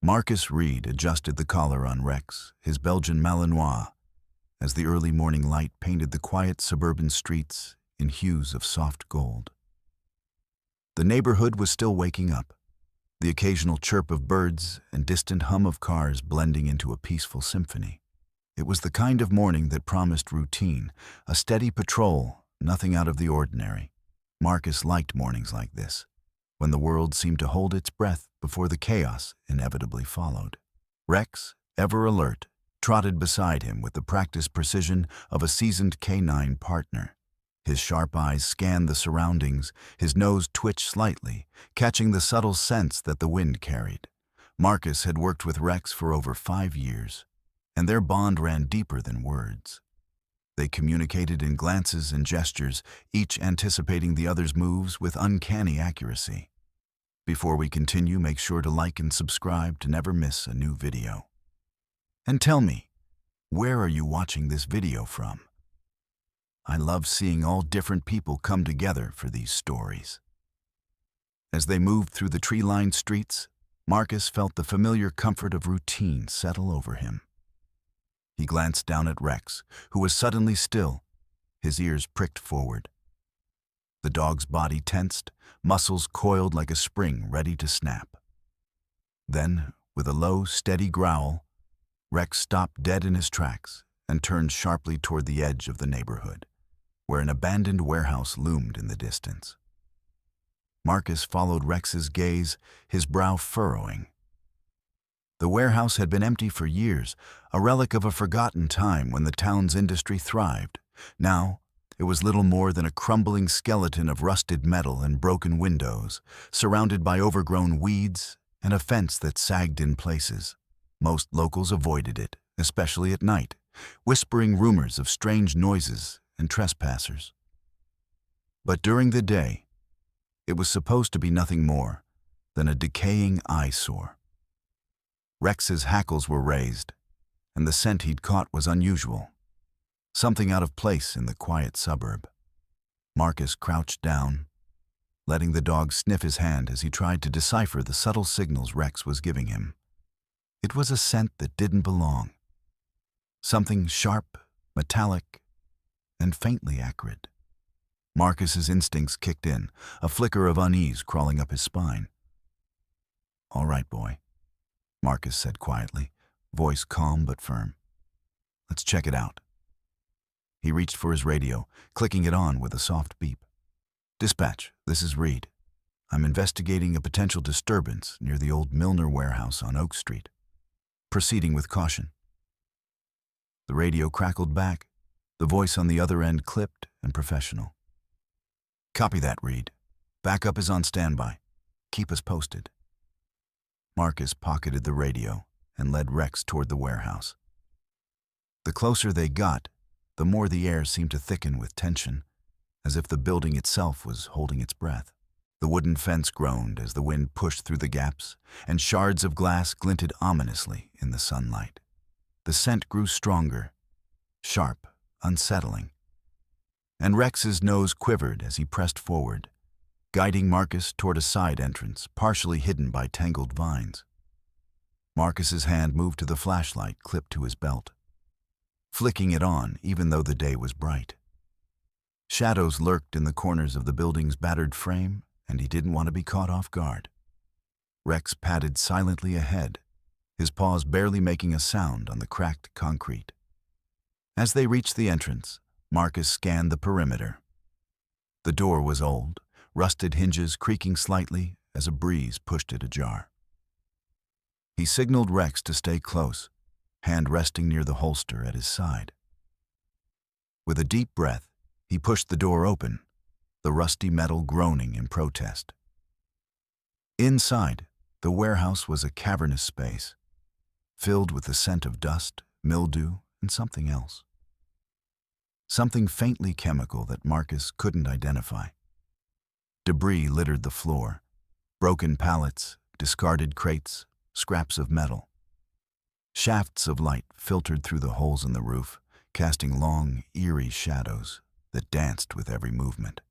Marcus Reed adjusted the collar on Rex, his Belgian Malinois, as the early morning light painted the quiet suburban streets in hues of soft gold. The neighborhood was still waking up, the occasional chirp of birds and distant hum of cars blending into a peaceful symphony. It was the kind of morning that promised routine, a steady patrol, nothing out of the ordinary. Marcus liked mornings like this, when the world seemed to hold its breath before the chaos inevitably followed. Rex, ever alert, trotted beside him with the practiced precision of a seasoned canine partner. His sharp eyes scanned the surroundings, his nose twitched slightly, catching the subtle scents that the wind carried. Marcus had worked with Rex for over 5 years, and their bond ran deeper than words. They communicated in glances and gestures, each anticipating the other's moves with uncanny accuracy. Before we continue, make sure to like and subscribe to never miss a new video. And tell me, where are you watching this video from? I love seeing all different people come together for these stories. As they moved through the tree-lined streets, Marcus felt the familiar comfort of routine settle over him. He glanced down at Rex, who was suddenly still, his ears pricked forward. The dog's body tensed, muscles coiled like a spring ready to snap. Then, with a low, steady growl, Rex stopped dead in his tracks and turned sharply toward the edge of the neighborhood, where an abandoned warehouse loomed in the distance. Marcus followed Rex's gaze, his brow furrowing. The warehouse had been empty for years, a relic of a forgotten time when the town's industry thrived. Now, it was little more than a crumbling skeleton of rusted metal and broken windows, surrounded by overgrown weeds and a fence that sagged in places. Most locals avoided it, especially at night, whispering rumors of strange noises and trespassers. But during the day, it was supposed to be nothing more than a decaying eyesore. Rex's hackles were raised, and the scent he'd caught was unusual, something out of place in the quiet suburb. Marcus crouched down, letting the dog sniff his hand as he tried to decipher the subtle signals Rex was giving him. It was a scent that didn't belong, something sharp, metallic, and faintly acrid. Marcus's instincts kicked in, a flicker of unease crawling up his spine. "All right, boy," Marcus said quietly, voice calm but firm. "Let's check it out." He reached for his radio, clicking it on with a soft beep. "Dispatch, this is Reed. I'm investigating a potential disturbance near the old Milner warehouse on Oak Street. Proceeding with caution." The radio crackled back, the voice on the other end clipped and professional. "Copy that, Reed. Backup is on standby. Keep us posted." Marcus pocketed the radio and led Rex toward the warehouse. The closer they got, the more the air seemed to thicken with tension, as if the building itself was holding its breath. The wooden fence groaned as the wind pushed through the gaps, and shards of glass glinted ominously in the sunlight. The scent grew stronger, sharp, unsettling, and Rex's nose quivered as he pressed forward, guiding Marcus toward a side entrance partially hidden by tangled vines. Marcus's hand moved to the flashlight clipped to his belt, flicking it on even though the day was bright. Shadows lurked in the corners of the building's battered frame, and he didn't want to be caught off guard. Rex padded silently ahead, his paws barely making a sound on the cracked concrete. As they reached the entrance, Marcus scanned the perimeter. The door was old, rusted hinges creaking slightly as a breeze pushed it ajar. He signaled Rex to stay close, hand resting near the holster at his side. With a deep breath, he pushed the door open, the rusty metal groaning in protest. Inside, the warehouse was a cavernous space, filled with the scent of dust, mildew, and something else. Something faintly chemical that Marcus couldn't identify. Debris littered the floor, broken pallets, discarded crates, scraps of metal. Shafts of light filtered through the holes in the roof, casting long, eerie shadows that danced with every movement.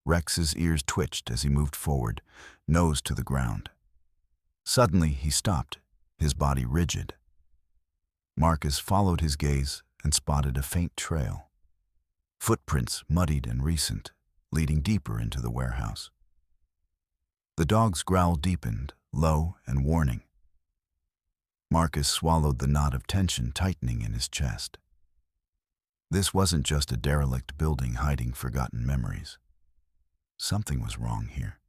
Rex's ears twitched as he moved forward, nose to the ground. Suddenly, he stopped, his body rigid. Marcus followed his gaze and spotted a faint trail. Footprints, muddied and recent, leading deeper into the warehouse. The dog's growl deepened, low and warning. Marcus swallowed the knot of tension tightening in his chest. This wasn't just a derelict building hiding forgotten memories. Something was wrong here.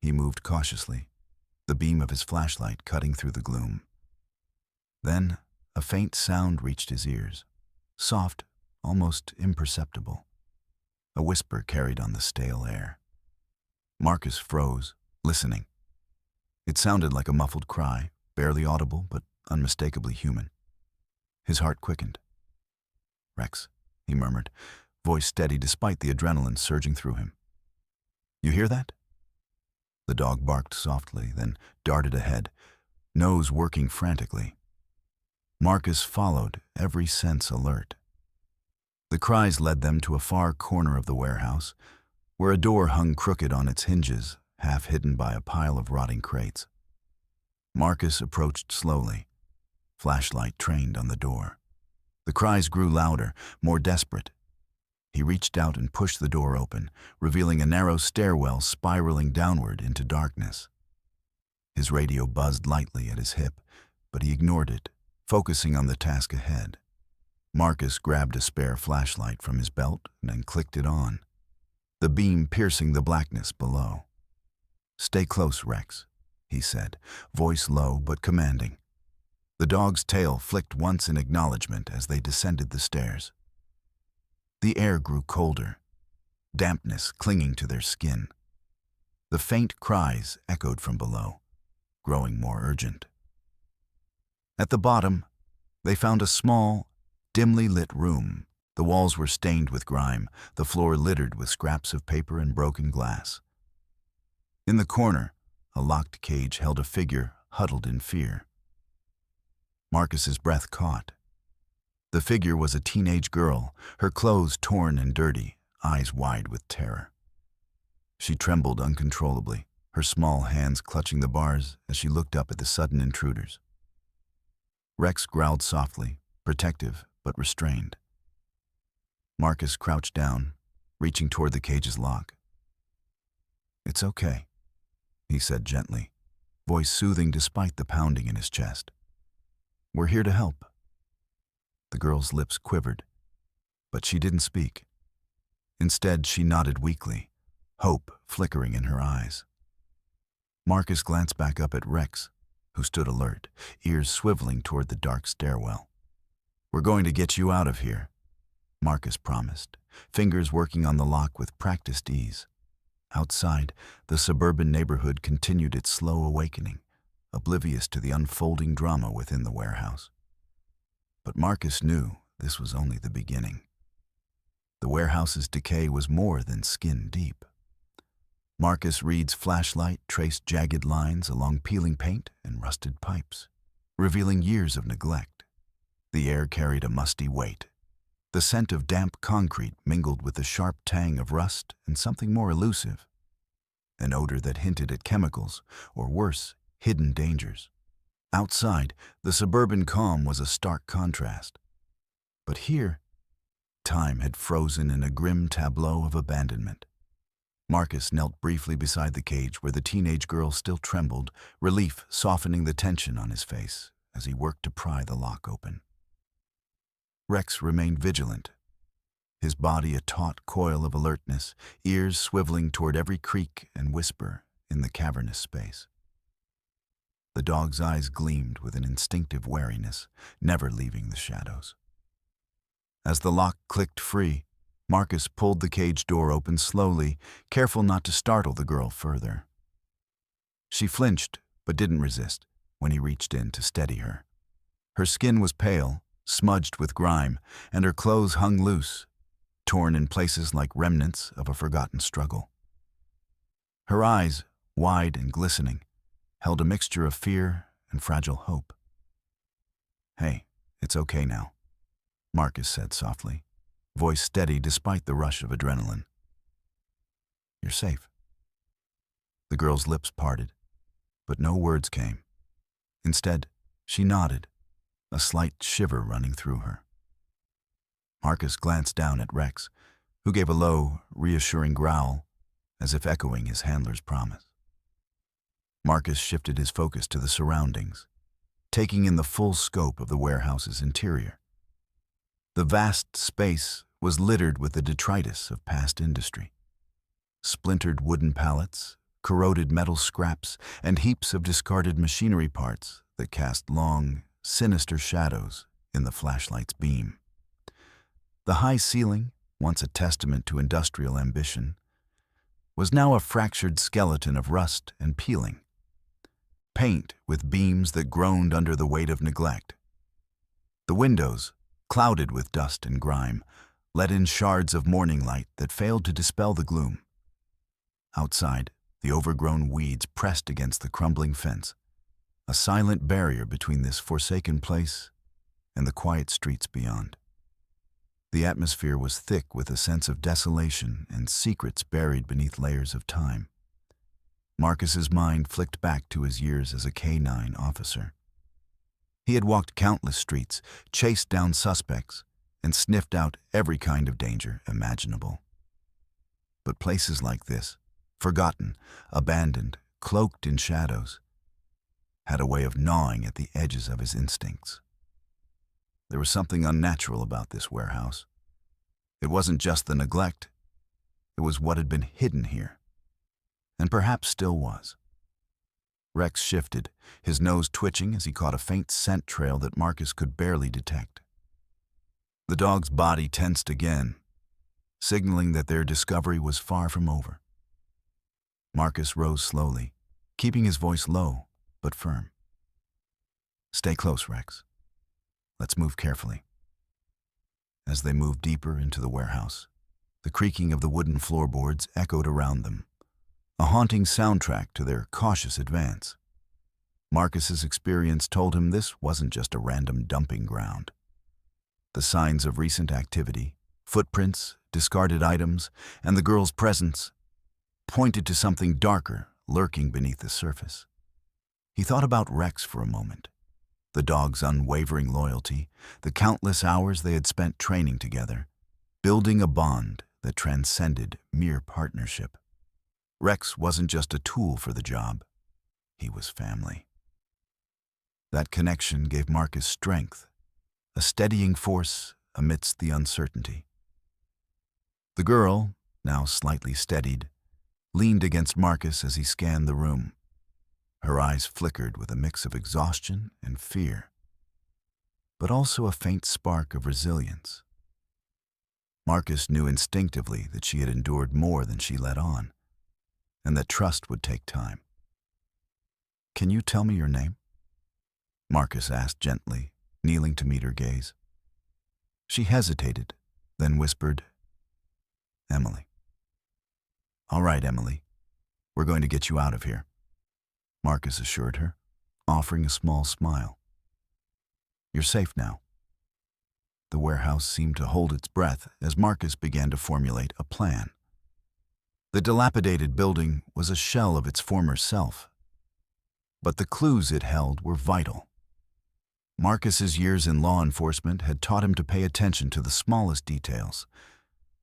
He moved cautiously, the beam of his flashlight cutting through the gloom. Then, a faint sound reached his ears, soft, almost imperceptible. A whisper carried on the stale air. Marcus froze, listening. It sounded like a muffled cry, barely audible but unmistakably human. His heart quickened. "Rex," he murmured, voice steady despite the adrenaline surging through him. "You hear that?" The dog barked softly, then darted ahead, nose working frantically. Marcus followed, every sense alert. The cries led them to a far corner of the warehouse, where a door hung crooked on its hinges, half hidden by a pile of rotting crates. Marcus approached slowly, flashlight trained on the door. The cries grew louder, more desperate. He reached out and pushed the door open, revealing a narrow stairwell spiraling downward into darkness. His radio buzzed lightly at his hip, but he ignored it, focusing on the task ahead. Marcus grabbed a spare flashlight from his belt and clicked it on, the beam piercing the blackness below. "Stay close, Rex," he said, voice low but commanding. The dog's tail flicked once in acknowledgement as they descended the stairs. The air grew colder, dampness clinging to their skin. The faint cries echoed from below, growing more urgent. At the bottom, they found a small, dimly lit room. The walls were stained with grime, the floor littered with scraps of paper and broken glass. In the corner, a locked cage held a figure huddled in fear. Marcus's breath caught. The figure was a teenage girl, her clothes torn and dirty, eyes wide with terror. She trembled uncontrollably, her small hands clutching the bars as she looked up at the sudden intruders. Rex growled softly, protective but restrained. Marcus crouched down, reaching toward the cage's lock. "It's okay," he said gently, voice soothing despite the pounding in his chest. "We're here to help." The girl's lips quivered, but she didn't speak. Instead, she nodded weakly, hope flickering in her eyes. Marcus glanced back up at Rex, who stood alert, ears swiveling toward the dark stairwell. "We're going to get you out of here," Marcus promised, fingers working on the lock with practiced ease. Outside, the suburban neighborhood continued its slow awakening, oblivious to the unfolding drama within the warehouse. But Marcus knew this was only the beginning. The warehouse's decay was more than skin deep. Marcus Reed's flashlight traced jagged lines along peeling paint and rusted pipes, revealing years of neglect. The air carried a musty weight. The scent of damp concrete mingled with the sharp tang of rust and something more elusive, an odor that hinted at chemicals, or worse, hidden dangers. Outside, the suburban calm was a stark contrast. But here, time had frozen in a grim tableau of abandonment. Marcus knelt briefly beside the cage where the teenage girl still trembled, relief softening the tension on his face as he worked to pry the lock open. Rex remained vigilant, his body a taut coil of alertness, ears swiveling toward every creak and whisper in the cavernous space. The dog's eyes gleamed with an instinctive wariness, never leaving the shadows. As the lock clicked free, Marcus pulled the cage door open slowly, careful not to startle the girl further. She flinched, but didn't resist when he reached in to steady her. Her skin was pale, smudged with grime, and her clothes hung loose, torn in places like remnants of a forgotten struggle. Her eyes, wide and glistening, held a mixture of fear and fragile hope. "Hey, it's okay now," Marcus said softly, voice steady despite the rush of adrenaline. "You're safe." The girl's lips parted, but no words came. Instead, she nodded, a slight shiver running through her. Marcus glanced down at Rex, who gave a low, reassuring growl, as if echoing his handler's promise. Marcus shifted his focus to the surroundings, taking in the full scope of the warehouse's interior. The vast space was littered with the detritus of past industry. Splintered wooden pallets, corroded metal scraps, and heaps of discarded machinery parts that cast long, sinister shadows in the flashlight's beam. The high ceiling, once a testament to industrial ambition, was now a fractured skeleton of rust and peeling. Paint with beams that groaned under the weight of neglect. The windows, clouded with dust and grime, let in shards of morning light that failed to dispel the gloom. Outside, the overgrown weeds pressed against the crumbling fence, a silent barrier between this forsaken place and the quiet streets beyond. The atmosphere was thick with a sense of desolation and secrets buried beneath layers of time. Marcus's mind flicked back to his years as a K-9 officer. He had walked countless streets, chased down suspects, and sniffed out every kind of danger imaginable. But places like this, forgotten, abandoned, cloaked in shadows, had a way of gnawing at the edges of his instincts. There was something unnatural about this warehouse. It wasn't just the neglect, it was what had been hidden here, and perhaps still was. Rex shifted, his nose twitching as he caught a faint scent trail that Marcus could barely detect. The dog's body tensed again, signaling that their discovery was far from over. Marcus rose slowly, keeping his voice low but firm. "Stay close, Rex. Let's move carefully." As they moved deeper into the warehouse, the creaking of the wooden floorboards echoed around them, a haunting soundtrack to their cautious advance. Marcus's experience told him this wasn't just a random dumping ground. The signs of recent activity, footprints, discarded items, and the girl's presence pointed to something darker lurking beneath the surface. He thought about Rex for a moment, the dog's unwavering loyalty, the countless hours they had spent training together, building a bond that transcended mere partnership. Rex wasn't just a tool for the job, he was family. That connection gave Marcus strength, a steadying force amidst the uncertainty. The girl, now slightly steadied, leaned against Marcus as he scanned the room. Her eyes flickered with a mix of exhaustion and fear, but also a faint spark of resilience. Marcus knew instinctively that she had endured more than she let on, and that trust would take time. "Can you tell me your name?" Marcus asked gently, kneeling to meet her gaze. She hesitated, then whispered, "Emily." "All right, Emily. We're going to get you out of here," Marcus assured her, offering a small smile. "You're safe now." The warehouse seemed to hold its breath as Marcus began to formulate a plan. The dilapidated building was a shell of its former self, but the clues it held were vital. Marcus's years in law enforcement had taught him to pay attention to the smallest details,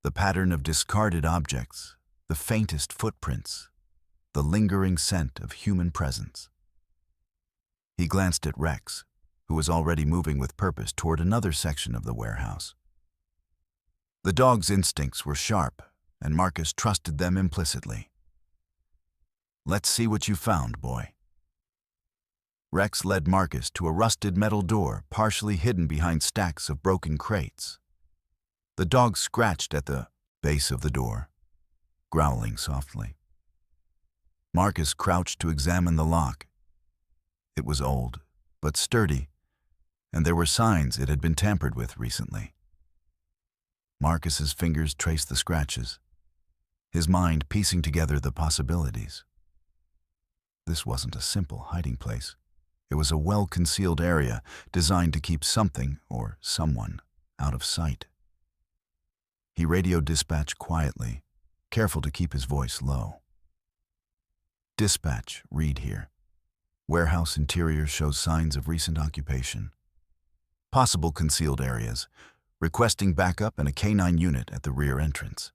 the pattern of discarded objects, the faintest footprints, the lingering scent of human presence. He glanced at Rex, who was already moving with purpose toward another section of the warehouse. The dog's instincts were sharp, and Marcus trusted them implicitly. "Let's see what you found, boy." Rex led Marcus to a rusted metal door partially hidden behind stacks of broken crates. The dog scratched at the base of the door, growling softly. Marcus crouched to examine the lock. It was old, but sturdy, and there were signs it had been tampered with recently. Marcus's fingers traced the scratches, his mind piecing together the possibilities. This wasn't a simple hiding place. It was a well-concealed area designed to keep something or someone out of sight. He radioed dispatch quietly, careful to keep his voice low. "Dispatch, read here. Warehouse interior shows signs of recent occupation. Possible concealed areas, requesting backup and a canine unit at the rear entrance.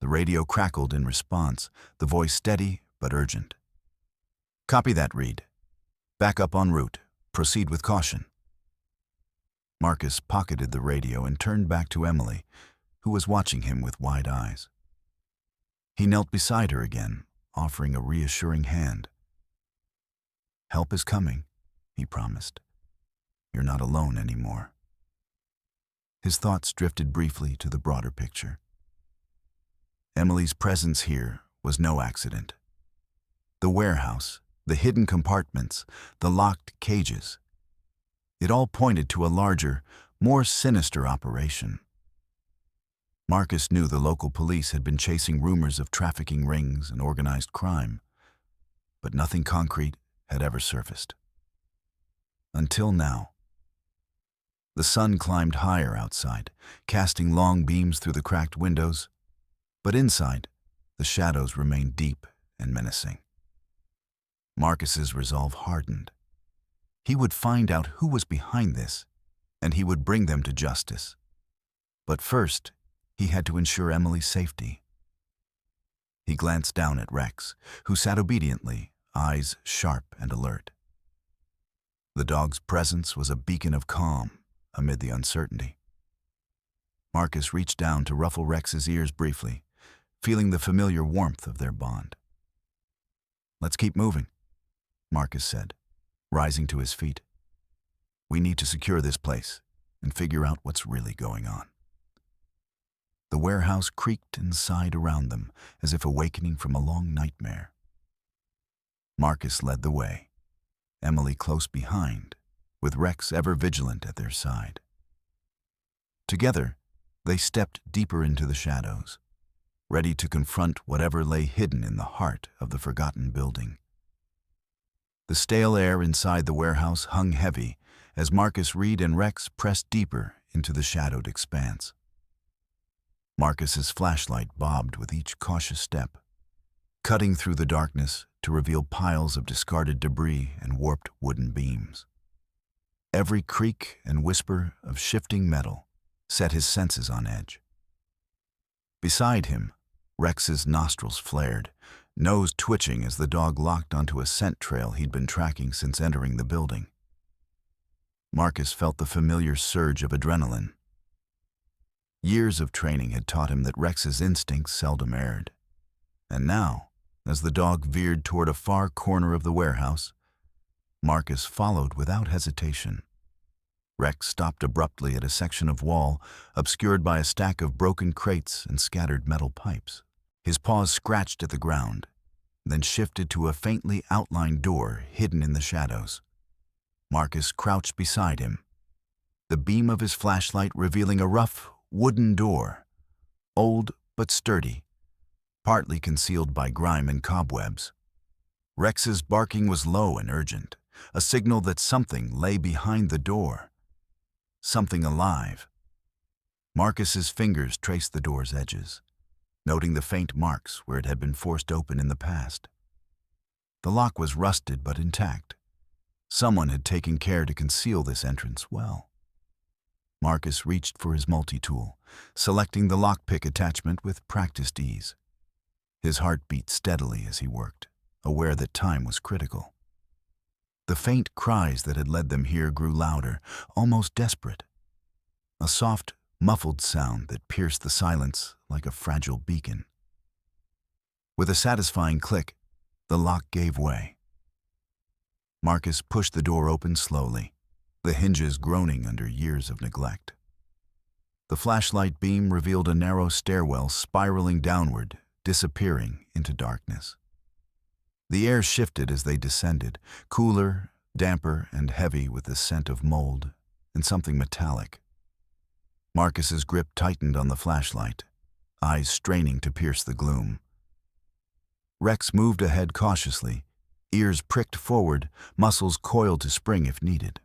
The radio crackled in response, the voice steady but urgent. Copy that, Reed. Backup en route. Proceed with caution. Marcus pocketed the radio and turned back to Emily, who was watching him with wide eyes. He knelt beside her again, offering a reassuring hand. Help is coming, he promised. You're not alone anymore. His thoughts drifted briefly to the broader picture. Emily's presence here was no accident. The warehouse, the hidden compartments, the locked cages. It all pointed to a larger, more sinister operation. Marcus knew the local police had been chasing rumors of trafficking rings and organized crime, but nothing concrete had ever surfaced. Until now. The sun climbed higher outside, casting long beams through the cracked windows, but inside, the shadows remained deep and menacing. Marcus's resolve hardened. He would find out who was behind this, and he would bring them to justice. But first, he had to ensure Emily's safety. He glanced down at Rex, who sat obediently, eyes sharp and alert. The dog's presence was a beacon of calm amid the uncertainty. Marcus reached down to ruffle Rex's ears briefly, feeling the familiar warmth of their bond. Let's keep moving, Marcus said, rising to his feet. We need to secure this place and figure out what's really going on. The warehouse creaked and sighed around them as if awakening from a long nightmare. Marcus led the way, Emily close behind, with Rex ever vigilant at their side. Together, they stepped deeper into the shadows, ready to confront whatever lay hidden in the heart of the forgotten building. The stale air inside the warehouse hung heavy as Marcus, Reed, and Rex pressed deeper into the shadowed expanse. Marcus's flashlight bobbed with each cautious step, cutting through the darkness to reveal piles of discarded debris and warped wooden beams. Every creak and whisper of shifting metal set his senses on edge. Beside him, Rex's nostrils flared, nose twitching as the dog locked onto a scent trail he'd been tracking since entering the building. Marcus felt the familiar surge of adrenaline. Years of training had taught him that Rex's instincts seldom erred. And now, as the dog veered toward a far corner of the warehouse, Marcus followed without hesitation. Rex stopped abruptly at a section of wall obscured by a stack of broken crates and scattered metal pipes. His paws scratched at the ground, then shifted to a faintly outlined door hidden in the shadows. Marcus crouched beside him, the beam of his flashlight revealing a rough, wooden door, old but sturdy, partly concealed by grime and cobwebs. Rex's barking was low and urgent, a signal that something lay behind the door. Something alive. Marcus's fingers traced the door's edges, noting the faint marks where it had been forced open in the past. The lock was rusted but intact. Someone had taken care to conceal this entrance well. Marcus reached for his multi-tool, selecting the lockpick attachment with practiced ease. His heart beat steadily as he worked, aware that time was critical. The faint cries that had led them here grew louder, almost desperate. A soft, muffled sound that pierced the silence like a fragile beacon. With a satisfying click, the lock gave way. Marcus pushed the door open slowly, the hinges groaning under years of neglect. The flashlight beam revealed a narrow stairwell spiraling downward, disappearing into darkness. The air shifted as they descended, cooler, damper, and heavy with the scent of mold and something metallic. Marcus's grip tightened on the flashlight, eyes straining to pierce the gloom. Rex moved ahead cautiously, ears pricked forward, muscles coiled to spring if needed.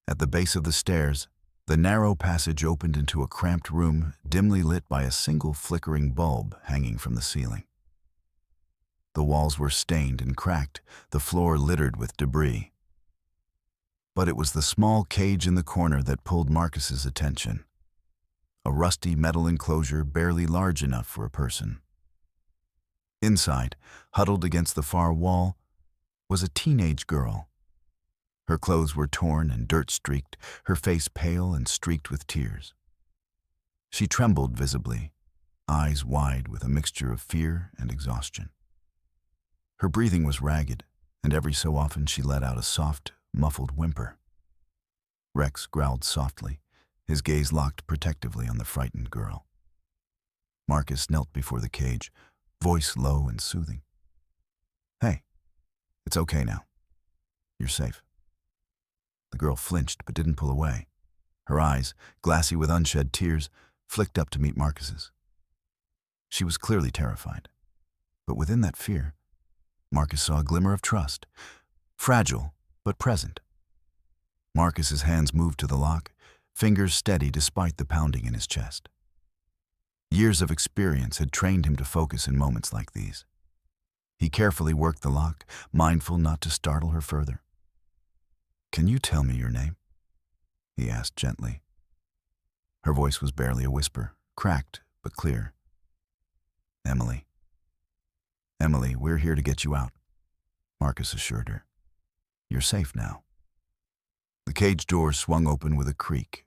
At the base of the stairs, the narrow passage opened into a cramped room dimly lit by a single flickering bulb hanging from the ceiling. The walls were stained and cracked, the floor littered with debris. But it was the small cage in the corner that pulled Marcus's attention. A rusty metal enclosure barely large enough for a person. Inside, huddled against the far wall, was a teenage girl. Her clothes were torn and dirt-streaked, her face pale and streaked with tears. She trembled visibly, eyes wide with a mixture of fear and exhaustion. Her breathing was ragged, and every so often she let out a soft, muffled whimper. Rex growled softly, his gaze locked protectively on the frightened girl. Marcus knelt before the cage, voice low and soothing. "Hey, it's okay now. You're safe." The girl flinched but didn't pull away. Her eyes, glassy with unshed tears, flicked up to meet Marcus's. She was clearly terrified, but within that fear, Marcus saw a glimmer of trust, fragile but present. Marcus's hands moved to the lock, fingers steady despite the pounding in his chest. Years of experience had trained him to focus in moments like these. He carefully worked the lock, mindful not to startle her further. "Can you tell me your name?" he asked gently. Her voice was barely a whisper, cracked but clear. "Emily." "Emily, we're here to get you out," Marcus assured her. "You're safe now." The cage door swung open with a creak.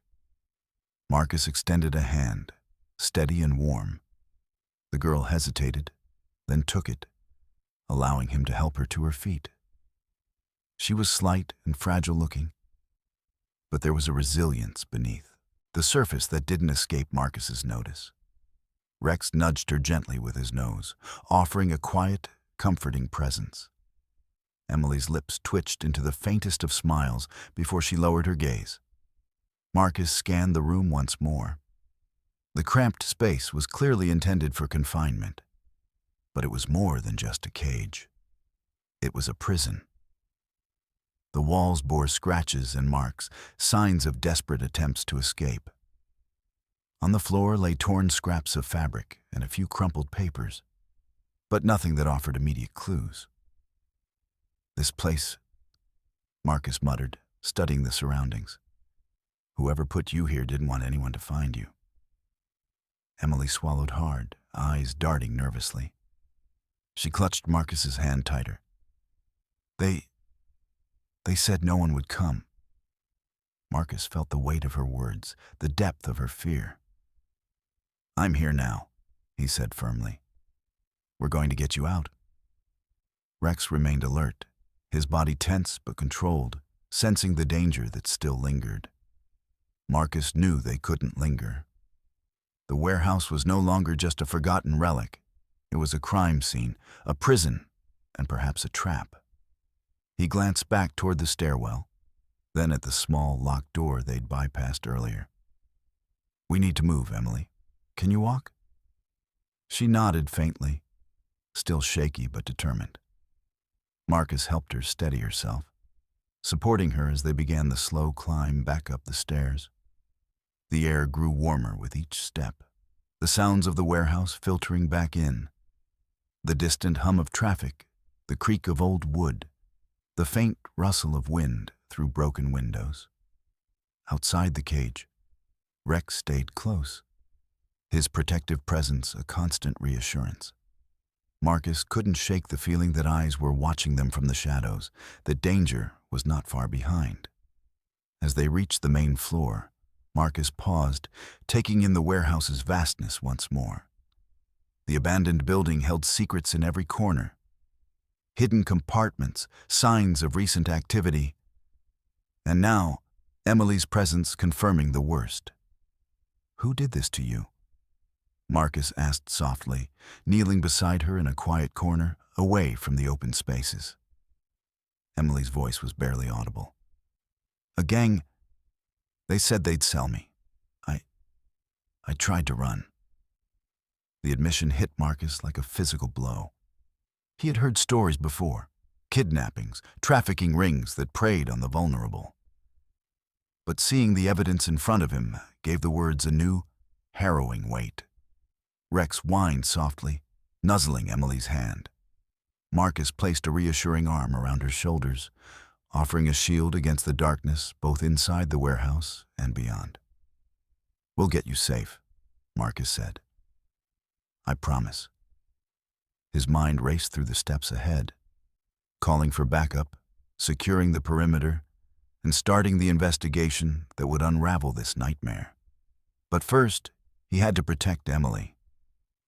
Marcus extended a hand, steady and warm. The girl hesitated, then took it, allowing him to help her to her feet. She was slight and fragile-looking, but there was a resilience beneath, the surface that didn't escape Marcus's notice. Rex nudged her gently with his nose, offering a quiet, comforting presence. Emily's lips twitched into the faintest of smiles before she lowered her gaze. Marcus scanned the room once more. The cramped space was clearly intended for confinement, but it was more than just a cage. It was a prison. The walls bore scratches and marks, signs of desperate attempts to escape. On the floor lay torn scraps of fabric and a few crumpled papers, but nothing that offered immediate clues. "This place," Marcus muttered, studying the surroundings. "Whoever put you here didn't want anyone to find you." Emily swallowed hard, eyes darting nervously. She clutched Marcus's hand tighter. They said no one would come." Marcus felt the weight of her words, the depth of her fear. "I'm here now," he said firmly. "We're going to get you out." Rex remained alert, his body tense but controlled, sensing the danger that still lingered. Marcus knew they couldn't linger. The warehouse was no longer just a forgotten relic. It was a crime scene, a prison, and perhaps a trap. He glanced back toward the stairwell, then at the small, locked door they'd bypassed earlier. "We need to move, Emily. Can you walk?" She nodded faintly, still shaky but determined. Marcus helped her steady herself, supporting her as they began the slow climb back up the stairs. The air grew warmer with each step, the sounds of the warehouse filtering back in. The distant hum of traffic, the creak of old wood, the faint rustle of wind through broken windows. Outside the cage, Rex stayed close, his protective presence a constant reassurance. Marcus couldn't shake the feeling that eyes were watching them from the shadows, that danger was not far behind. As they reached the main floor, Marcus paused, taking in the warehouse's vastness once more. The abandoned building held secrets in every corner. Hidden compartments, signs of recent activity. And now, Emily's presence confirming the worst. "Who did this to you?" Marcus asked softly, kneeling beside her in a quiet corner, away from the open spaces. Emily's voice was barely audible. "A gang. They said they'd sell me. I tried to run." The admission hit Marcus like a physical blow. He had heard stories before, kidnappings, trafficking rings that preyed on the vulnerable. But seeing the evidence in front of him gave the words a new, harrowing weight. Rex whined softly, nuzzling Emily's hand. Marcus placed a reassuring arm around her shoulders, offering a shield against the darkness both inside the warehouse and beyond. "We'll get you safe," Marcus said. "I promise." His mind raced through the steps ahead, calling for backup, securing the perimeter, and starting the investigation that would unravel this nightmare. But first, he had to protect Emily,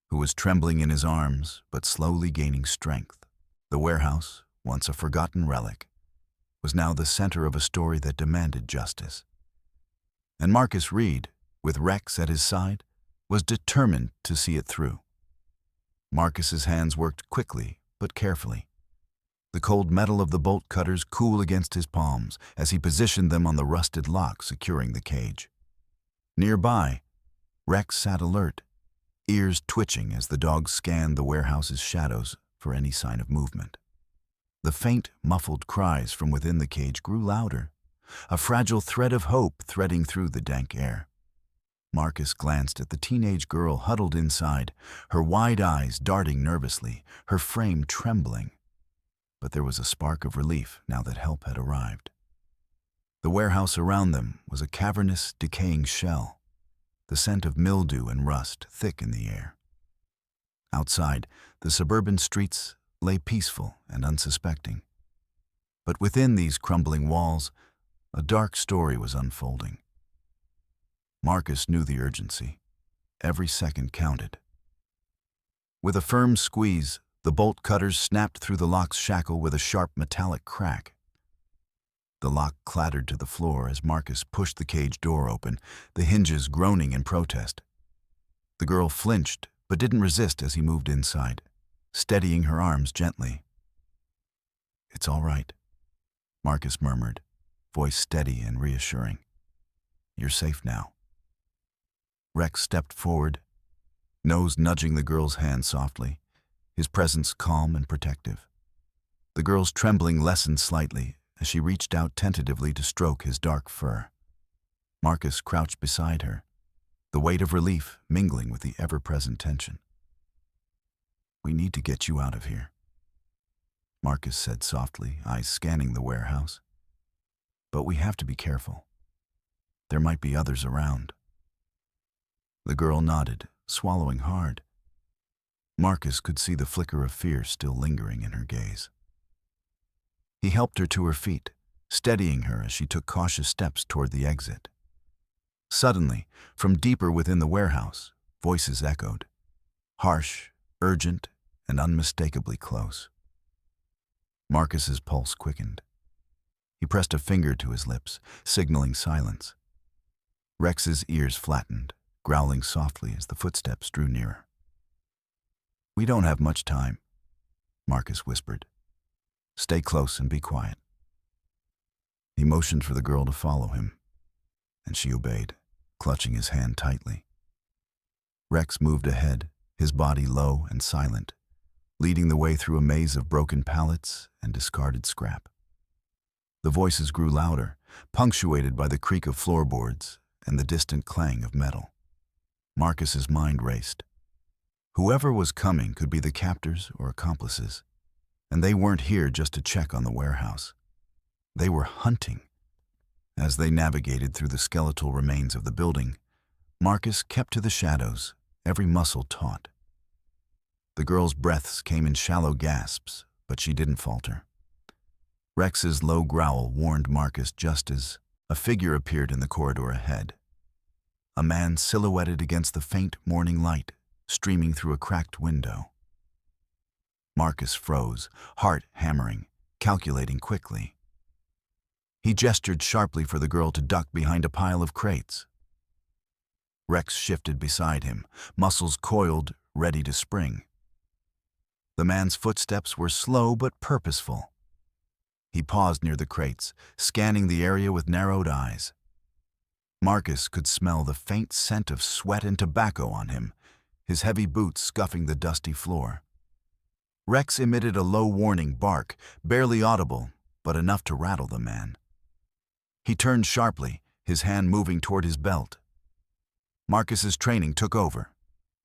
who was trembling in his arms but slowly gaining strength. The warehouse, once a forgotten relic, was now the center of a story that demanded justice. And Marcus Reed, with Rex at his side, was determined to see it through. Marcus's hands worked quickly but carefully, the cold metal of the bolt cutters cool against his palms as he positioned them on the rusted lock securing the cage. Nearby, Rex sat alert, ears twitching as the dog scanned the warehouse's shadows for any sign of movement. The faint, muffled cries from within the cage grew louder, a fragile thread of hope threading through the dank air. Marcus glanced at the teenage girl huddled inside, her wide eyes darting nervously, her frame trembling. But there was a spark of relief now that help had arrived. The warehouse around them was a cavernous, decaying shell, the scent of mildew and rust thick in the air. Outside, the suburban streets lay peaceful and unsuspecting. But within these crumbling walls, a dark story was unfolding. Marcus knew the urgency. Every second counted. With a firm squeeze, the bolt cutters snapped through the lock's shackle with a sharp metallic crack. The lock clattered to the floor as Marcus pushed the cage door open, the hinges groaning in protest. The girl flinched, but didn't resist as he moved inside, steadying her arms gently. "It's all right," Marcus murmured, voice steady and reassuring. "You're safe now." Rex stepped forward, nose nudging the girl's hand softly, his presence calm and protective. The girl's trembling lessened slightly as she reached out tentatively to stroke his dark fur. Marcus crouched beside her, the weight of relief mingling with the ever-present tension. "We need to get you out of here," Marcus said softly, eyes scanning the warehouse. "But we have to be careful. There might be others around." The girl nodded, swallowing hard. Marcus could see the flicker of fear still lingering in her gaze. He helped her to her feet, steadying her as she took cautious steps toward the exit. Suddenly, from deeper within the warehouse, voices echoed, harsh, urgent, and unmistakably close. Marcus's pulse quickened. He pressed a finger to his lips, signaling silence. Rex's ears flattened, growling softly as the footsteps drew nearer. "We don't have much time," Marcus whispered. "Stay close and be quiet." He motioned for the girl to follow him, and she obeyed, clutching his hand tightly. Rex moved ahead, his body low and silent, leading the way through a maze of broken pallets and discarded scrap. The voices grew louder, punctuated by the creak of floorboards and the distant clang of metal. Marcus's mind raced. Whoever was coming could be the captors or accomplices, and they weren't here just to check on the warehouse. They were hunting. As they navigated through the skeletal remains of the building, Marcus kept to the shadows, every muscle taut. The girl's breaths came in shallow gasps, but she didn't falter. Rex's low growl warned Marcus just as a figure appeared in the corridor ahead. A man silhouetted against the faint morning light, streaming through a cracked window. Marcus froze, heart hammering, calculating quickly. He gestured sharply for the girl to duck behind a pile of crates. Rex shifted beside him, muscles coiled, ready to spring. The man's footsteps were slow but purposeful. He paused near the crates, scanning the area with narrowed eyes. Marcus could smell the faint scent of sweat and tobacco on him, his heavy boots scuffing the dusty floor. Rex emitted a low warning bark, barely audible, but enough to rattle the man. He turned sharply, his hand moving toward his belt. Marcus's training took over.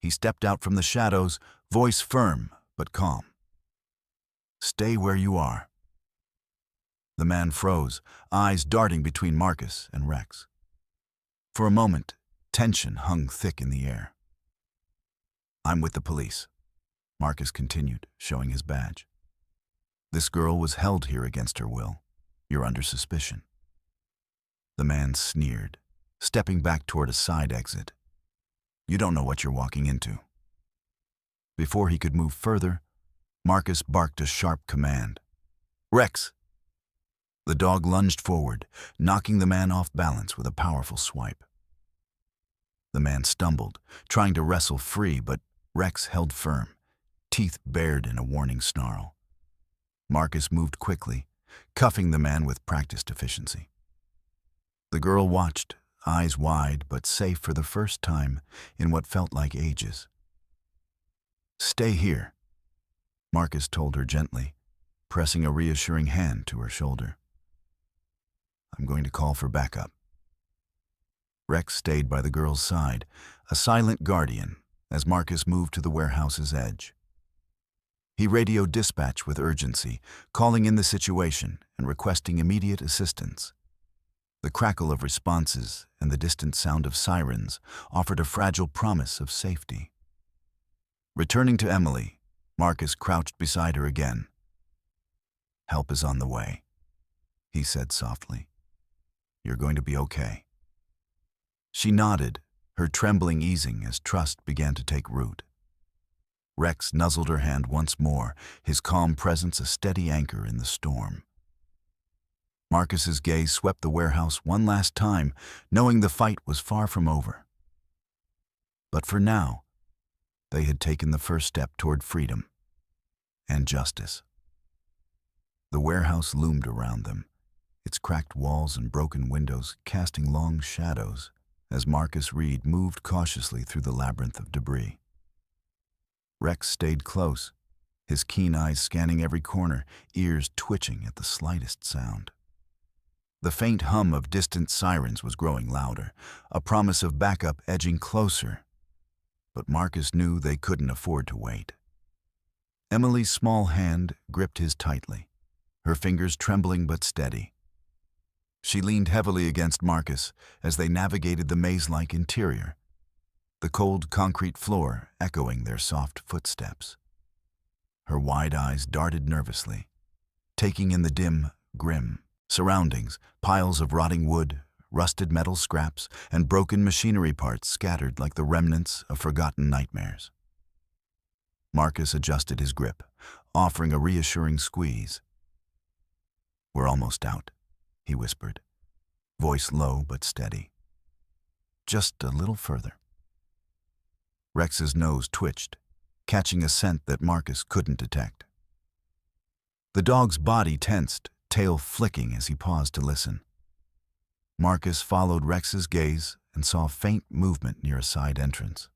He stepped out from the shadows, voice firm but calm. Stay where you are. The man froze, eyes darting between Marcus and Rex. For a moment, tension hung thick in the air. I'm with the police, Marcus continued, showing his badge. This girl was held here against her will. You're under suspicion. The man sneered, stepping back toward a side exit. You don't know what you're walking into. Before he could move further, Marcus barked a sharp command. Rex! The dog lunged forward, knocking the man off balance with a powerful swipe. The man stumbled, trying to wrestle free, but Rex held firm, teeth bared in a warning snarl. Marcus moved quickly, cuffing the man with practiced efficiency. The girl watched, eyes wide but safe for the first time in what felt like ages. Stay here, Marcus told her gently, pressing a reassuring hand to her shoulder. I'm going to call for backup. Rex stayed by the girl's side, a silent guardian, as Marcus moved to the warehouse's edge. He radioed dispatch with urgency, calling in the situation and requesting immediate assistance. The crackle of responses and the distant sound of sirens offered a fragile promise of safety. Returning to Emily, Marcus crouched beside her again. Help is on the way, he said softly. You're going to be okay. She nodded, her trembling easing as trust began to take root. Rex nuzzled her hand once more, his calm presence a steady anchor in the storm. Marcus's gaze swept the warehouse one last time, knowing the fight was far from over. But for now, they had taken the first step toward freedom and justice. The warehouse loomed around them, its cracked walls and broken windows casting long shadows as Marcus Reed moved cautiously through the labyrinth of debris. Rex stayed close, his keen eyes scanning every corner, ears twitching at the slightest sound. The faint hum of distant sirens was growing louder, a promise of backup edging closer. But Marcus knew they couldn't afford to wait. Emily's small hand gripped his tightly, her fingers trembling but steady. She leaned heavily against Marcus as they navigated the maze-like interior, the cold concrete floor echoing their soft footsteps. Her wide eyes darted nervously, taking in the dim, grim surroundings, piles of rotting wood, rusted metal scraps, and broken machinery parts scattered like the remnants of forgotten nightmares. Marcus adjusted his grip, offering a reassuring squeeze. We're almost out, he whispered, voice low but steady. Just a little further. Rex's nose twitched, catching a scent that Marcus couldn't detect. The dog's body tensed, tail flicking as he paused to listen. Marcus followed Rex's gaze and saw faint movement near a side entrance,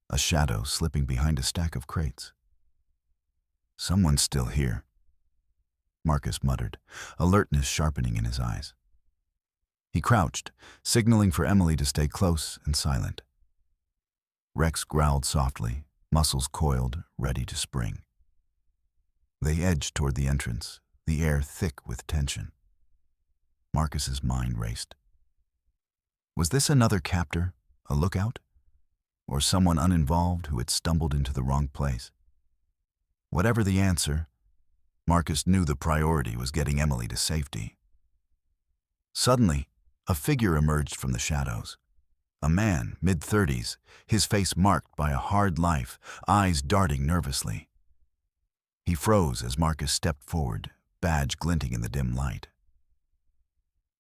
a shadow slipping behind a stack of crates. Someone's still here, Marcus muttered, alertness sharpening in his eyes. He crouched, signaling for Emily to stay close and silent. Rex growled softly, muscles coiled, ready to spring. They edged toward the entrance, the air thick with tension. Marcus's mind raced. Was this another captor, a lookout, or someone uninvolved who had stumbled into the wrong place? Whatever the answer, Marcus knew the priority was getting Emily to safety. Suddenly, a figure emerged from the shadows. A man, mid-30s, his face marked by a hard life, eyes darting nervously. He froze as Marcus stepped forward, badge glinting in the dim light.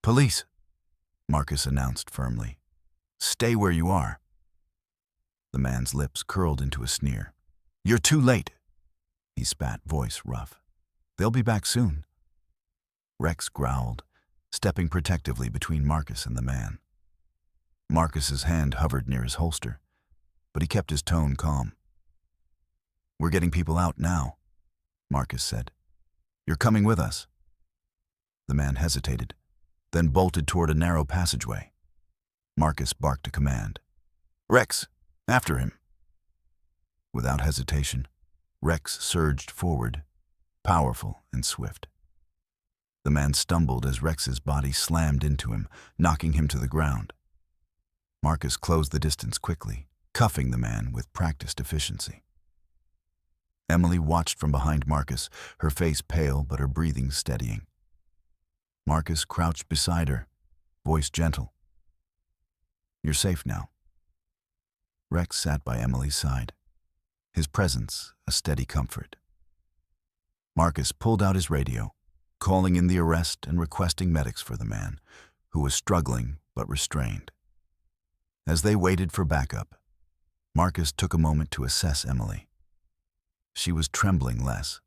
Police, Marcus announced firmly. Stay where you are. The man's lips curled into a sneer. You're too late, he spat, voice rough. They'll be back soon. Rex growled, stepping protectively between Marcus and the man. Marcus's hand hovered near his holster, but he kept his tone calm. We're getting people out now, Marcus said. You're coming with us. The man hesitated, then bolted toward a narrow passageway. Marcus barked a command. Rex, after him. Without hesitation, Rex surged forward, powerful and swift. The man stumbled as Rex's body slammed into him, knocking him to the ground. Marcus closed the distance quickly, cuffing the man with practiced efficiency. Emily watched from behind Marcus, her face pale but her breathing steadying. Marcus crouched beside her, voice gentle. "You're safe now." Rex sat by Emily's side, his presence a steady comfort. Marcus pulled out his radio, calling in the arrest and requesting medics for the man, who was struggling but restrained. As they waited for backup, Marcus took a moment to assess Emily. She was trembling less,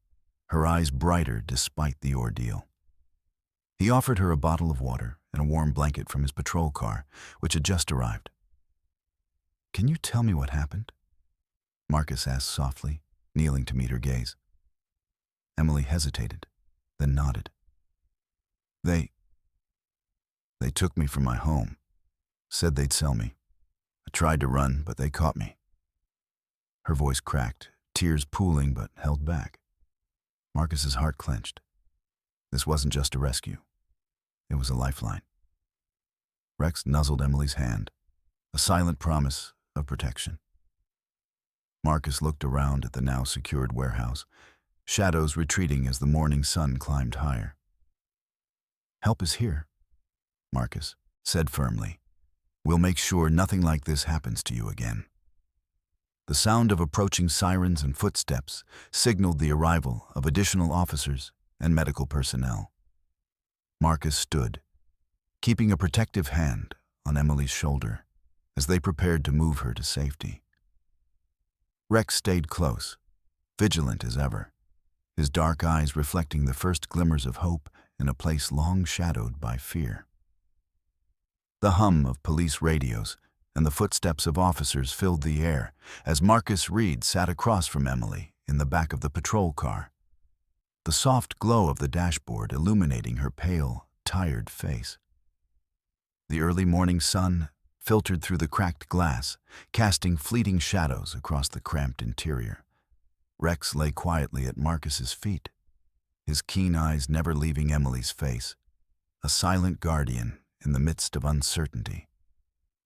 her eyes brighter despite the ordeal. He offered her a bottle of water and a warm blanket from his patrol car, which had just arrived. "Can you tell me what happened?" Marcus asked softly, kneeling to meet her gaze. Emily hesitated, then nodded. They took me from my home, said they'd sell me. I tried to run, but they caught me." Her voice cracked, tears pooling but held back. Marcus's heart clenched. This wasn't just a rescue. It was a lifeline. Rex nuzzled Emily's hand, a silent promise of protection. Marcus looked around at the now secured warehouse, shadows retreating as the morning sun climbed higher. "Help is here," Marcus said firmly. "We'll make sure nothing like this happens to you again." The sound of approaching sirens and footsteps signaled the arrival of additional officers and medical personnel. Marcus stood, keeping a protective hand on Emily's shoulder as they prepared to move her to safety. Rex stayed close, vigilant as ever, his dark eyes reflecting the first glimmers of hope in a place long shadowed by fear. The hum of police radios and the footsteps of officers filled the air as Marcus Reed sat across from Emily in the back of the patrol car, the soft glow of the dashboard illuminating her pale, tired face. The early morning sun filtered through the cracked glass, casting fleeting shadows across the cramped interior. Rex lay quietly at Marcus's feet, his keen eyes never leaving Emily's face, a silent guardian in the midst of uncertainty.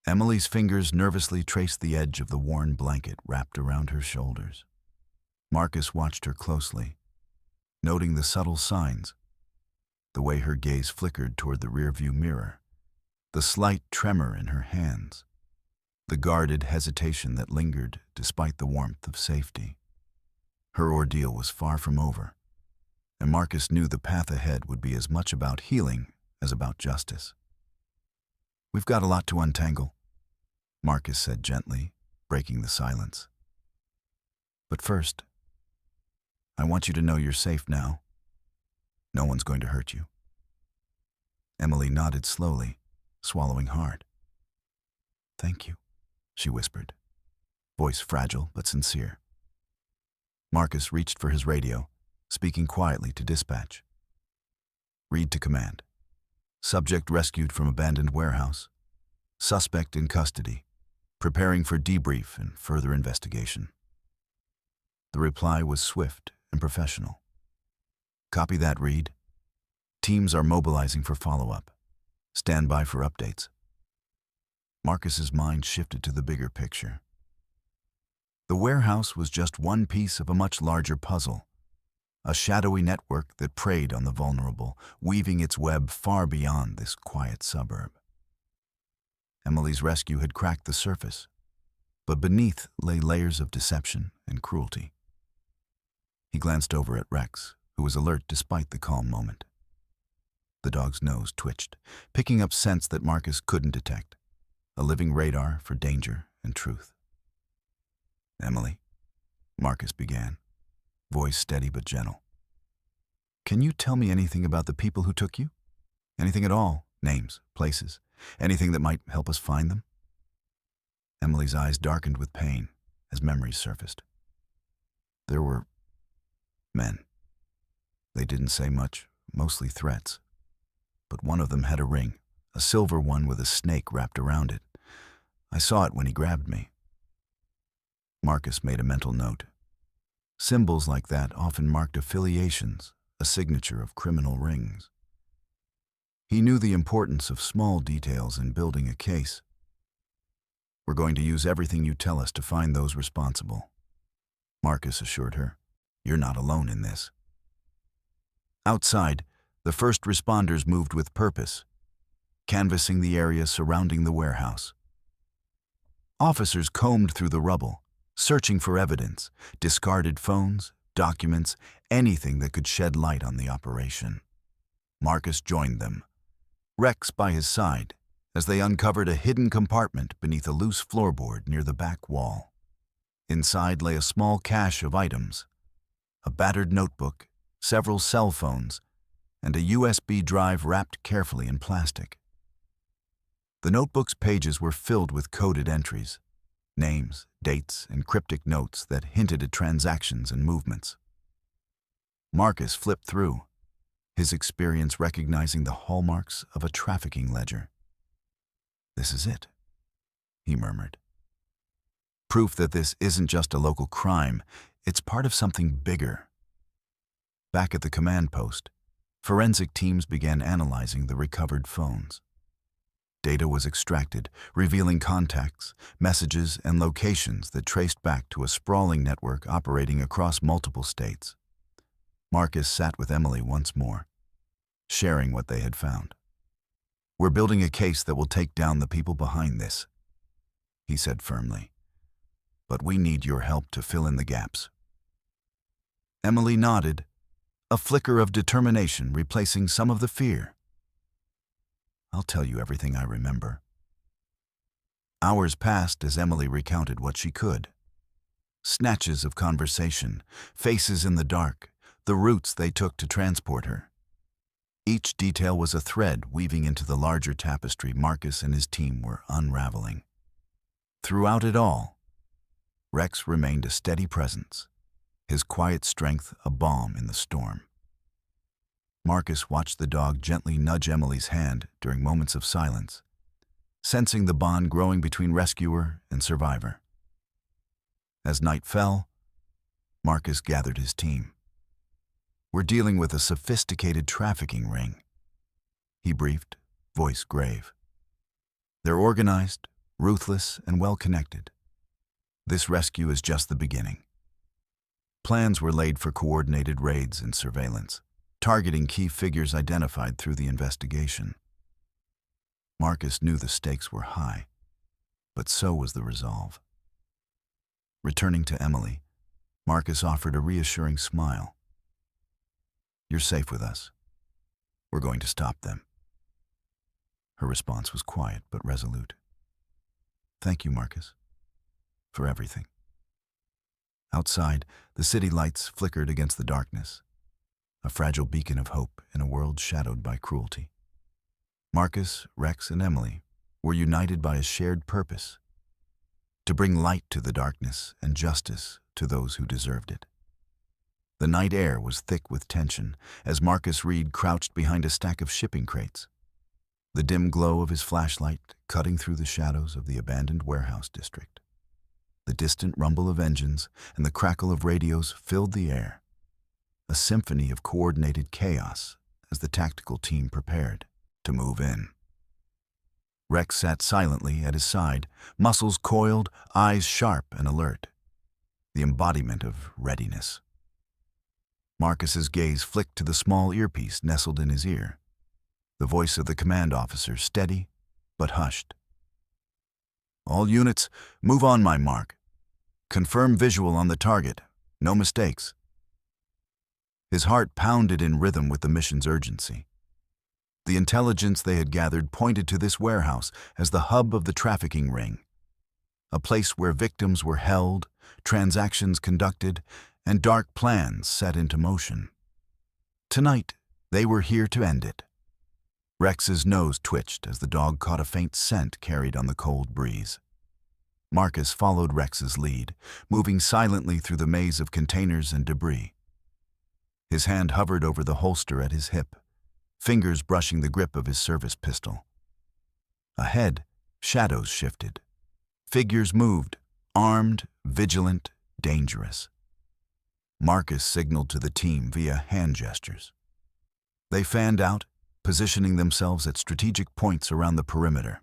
Emily's fingers nervously traced the edge of the worn blanket wrapped around her shoulders. Marcus watched her closely, noting the subtle signs, the way her gaze flickered toward the rearview mirror, the slight tremor in her hands, the guarded hesitation that lingered despite the warmth of safety. Her ordeal was far from over, and Marcus knew the path ahead would be as much about healing as about justice. "We've got a lot to untangle," Marcus said gently, breaking the silence. "But first, I want you to know you're safe now. No one's going to hurt you." Emily nodded slowly, swallowing hard. "Thank you," she whispered, voice fragile but sincere. Marcus reached for his radio, speaking quietly to dispatch. "Read to command. Subject rescued from abandoned warehouse. Suspect in custody. Preparing for debrief and further investigation." The reply was swift and professional. "Copy that, Reed. Teams are mobilizing for follow-up. Stand by for updates." Marcus's mind shifted to the bigger picture. The warehouse was just one piece of a much larger puzzle, a shadowy network that preyed on the vulnerable, weaving its web far beyond this quiet suburb. Emily's rescue had cracked the surface, but beneath lay layers of deception and cruelty. He glanced over at Rex, who was alert despite the calm moment. The dog's nose twitched, picking up scents that Marcus couldn't detect, a living radar for danger and truth. "Emily," Marcus began, voice steady but gentle. "Can you tell me anything about the people who took you? Anything at all? Names, places, anything that might help us find them?" Emily's eyes darkened with pain as memories surfaced. "There were men. They didn't say much, mostly threats. But one of them had a ring, a silver one with a snake wrapped around it. I saw it when he grabbed me." Marcus made a mental note. Symbols like that often marked affiliations, a signature of criminal rings. He knew the importance of small details in building a case. "We're going to use everything you tell us to find those responsible," Marcus assured her. "You're not alone in this." Outside, the first responders moved with purpose, canvassing the area surrounding the warehouse. Officers combed through the rubble, searching for evidence, discarded phones, documents, anything that could shed light on the operation. Marcus joined them, Rex by his side, as they uncovered a hidden compartment beneath a loose floorboard near the back wall. Inside lay a small cache of items: a battered notebook, several cell phones, and a USB drive wrapped carefully in plastic. The notebook's pages were filled with coded entries, names, dates, and cryptic notes that hinted at transactions and movements. Marcus flipped through, his experience recognizing the hallmarks of a trafficking ledger. "This is it," he murmured. "Proof that this isn't just a local crime, it's part of something bigger." Back at the command post, forensic teams began analyzing the recovered phones. Data was extracted, revealing contacts, messages, and locations that traced back to a sprawling network operating across multiple states. Marcus sat with Emily once more, sharing what they had found. "We're building a case that will take down the people behind this," he said firmly. "But we need your help to fill in the gaps." Emily nodded, a flicker of determination replacing some of the fear. "I'll tell you everything I remember." Hours passed as Emily recounted what she could. Snatches of conversation, faces in the dark, the routes they took to transport her. Each detail was a thread weaving into the larger tapestry Marcus and his team were unraveling. Throughout it all, Rex remained a steady presence, his quiet strength a balm in the storm. Marcus watched the dog gently nudge Emily's hand during moments of silence, sensing the bond growing between rescuer and survivor. As night fell, Marcus gathered his team. "We're dealing with a sophisticated trafficking ring," he briefed, voice grave. "They're organized, ruthless, and well-connected. This rescue is just the beginning." Plans were laid for coordinated raids and surveillance, targeting key figures identified through the investigation. Marcus knew the stakes were high, but so was the resolve. Returning to Emily, Marcus offered a reassuring smile. "You're safe with us. We're going to stop them." Her response was quiet but resolute. "Thank you, Marcus, for everything." Outside, the city lights flickered against the darkness, a fragile beacon of hope in a world shadowed by cruelty. Marcus, Rex, and Emily were united by a shared purpose: to bring light to the darkness and justice to those who deserved it. The night air was thick with tension as Marcus Reed crouched behind a stack of shipping crates, the dim glow of his flashlight cutting through the shadows of the abandoned warehouse district. The distant rumble of engines and the crackle of radios filled the air, a symphony of coordinated chaos as the tactical team prepared to move in. Rex sat silently at his side, muscles coiled, eyes sharp and alert, the embodiment of readiness. Marcus's gaze flicked to the small earpiece nestled in his ear, the voice of the command officer steady but hushed. "All units, move on my mark. Confirm visual on the target. No mistakes." His heart pounded in rhythm with the mission's urgency. The intelligence they had gathered pointed to this warehouse as the hub of the trafficking ring, a place where victims were held, transactions conducted, and dark plans set into motion. Tonight, they were here to end it. Rex's nose twitched as the dog caught a faint scent carried on the cold breeze. Marcus followed Rex's lead, moving silently through the maze of containers and debris. His hand hovered over the holster at his hip, fingers brushing the grip of his service pistol. Ahead, shadows shifted. Figures moved, armed, vigilant, dangerous. Marcus signaled to the team via hand gestures. They fanned out, positioning themselves at strategic points around the perimeter.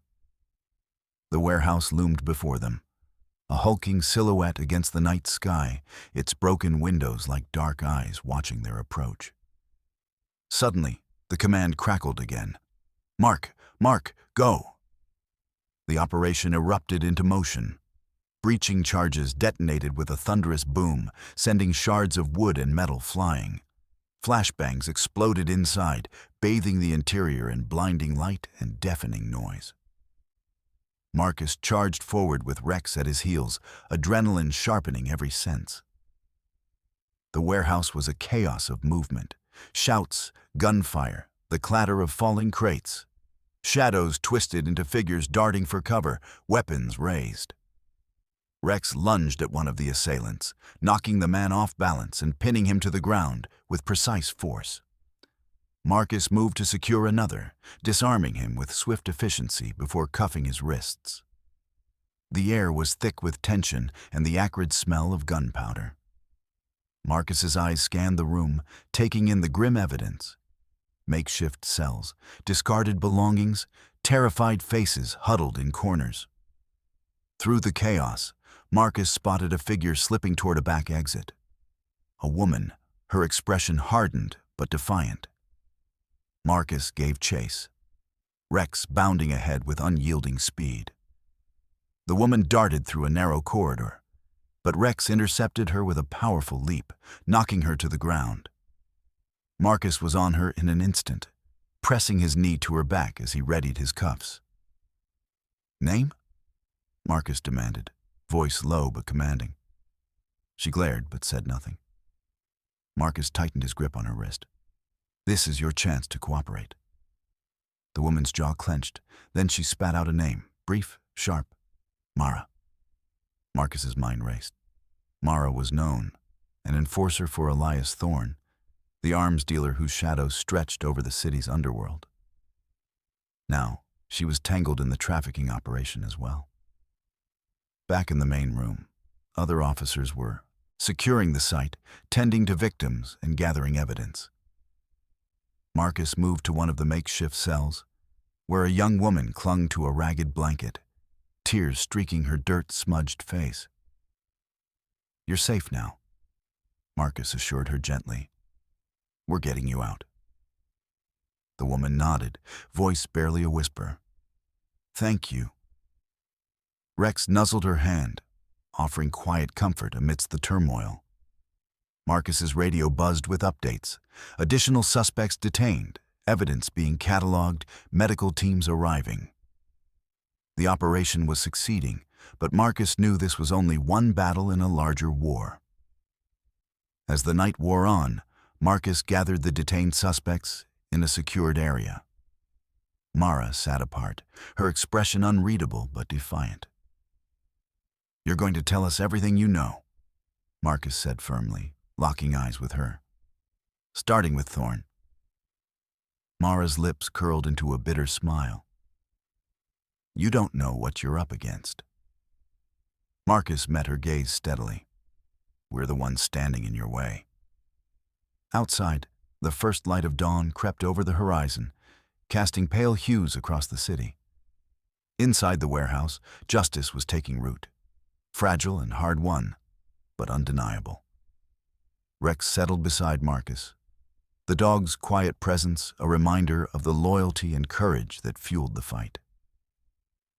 The warehouse loomed before them, a hulking silhouette against the night sky, its broken windows like dark eyes watching their approach. Suddenly, the command crackled again. "Mark! Mark! Go!" The operation erupted into motion. Breaching charges detonated with a thunderous boom, sending shards of wood and metal flying. Flashbangs exploded inside, bathing the interior in blinding light and deafening noise. Marcus charged forward with Rex at his heels, adrenaline sharpening every sense. The warehouse was a chaos of movement. Shouts, gunfire, the clatter of falling crates. Shadows twisted into figures darting for cover, weapons raised. Rex lunged at one of the assailants, knocking the man off balance and pinning him to the ground with precise force. Marcus moved to secure another, disarming him with swift efficiency before cuffing his wrists. The air was thick with tension and the acrid smell of gunpowder. Marcus's eyes scanned the room, taking in the grim evidence. Makeshift cells, discarded belongings, terrified faces huddled in corners. Through the chaos, Marcus spotted a figure slipping toward a back exit. A woman, her expression hardened but defiant. Marcus gave chase, Rex bounding ahead with unyielding speed. The woman darted through a narrow corridor, but Rex intercepted her with a powerful leap, knocking her to the ground. Marcus was on her in an instant, pressing his knee to her back as he readied his cuffs. "Name?" Marcus demanded, voice low but commanding. She glared but said nothing. Marcus tightened his grip on her wrist. "This is your chance to cooperate." The woman's jaw clenched, then she spat out a name, brief, sharp. "Mara." Marcus's mind raced. Mara was known, an enforcer for Elias Thorne, the arms dealer whose shadow stretched over the city's underworld. Now, she was tangled in the trafficking operation as well. Back in the main room, other officers were securing the site, tending to victims, and gathering evidence. Marcus moved to one of the makeshift cells, where a young woman clung to a ragged blanket, tears streaking her dirt-smudged face. "You're safe now," Marcus assured her gently. "We're getting you out." The woman nodded, voice barely a whisper. "Thank you." Rex nuzzled her hand, offering quiet comfort amidst the turmoil. Marcus's radio buzzed with updates. Additional suspects detained, evidence being cataloged, medical teams arriving. The operation was succeeding, but Marcus knew this was only one battle in a larger war. As the night wore on, Marcus gathered the detained suspects in a secured area. Mara sat apart, her expression unreadable but defiant. "You're going to tell us everything you know," Marcus said firmly, locking eyes with her. "Starting with Thorne." Mara's lips curled into a bitter smile. "You don't know what you're up against." Marcus met her gaze steadily. "We're the ones standing in your way." Outside, the first light of dawn crept over the horizon, casting pale hues across the city. Inside the warehouse, justice was taking root. Fragile and hard-won, but undeniable. Rex settled beside Marcus, the dog's quiet presence a reminder of the loyalty and courage that fueled the fight.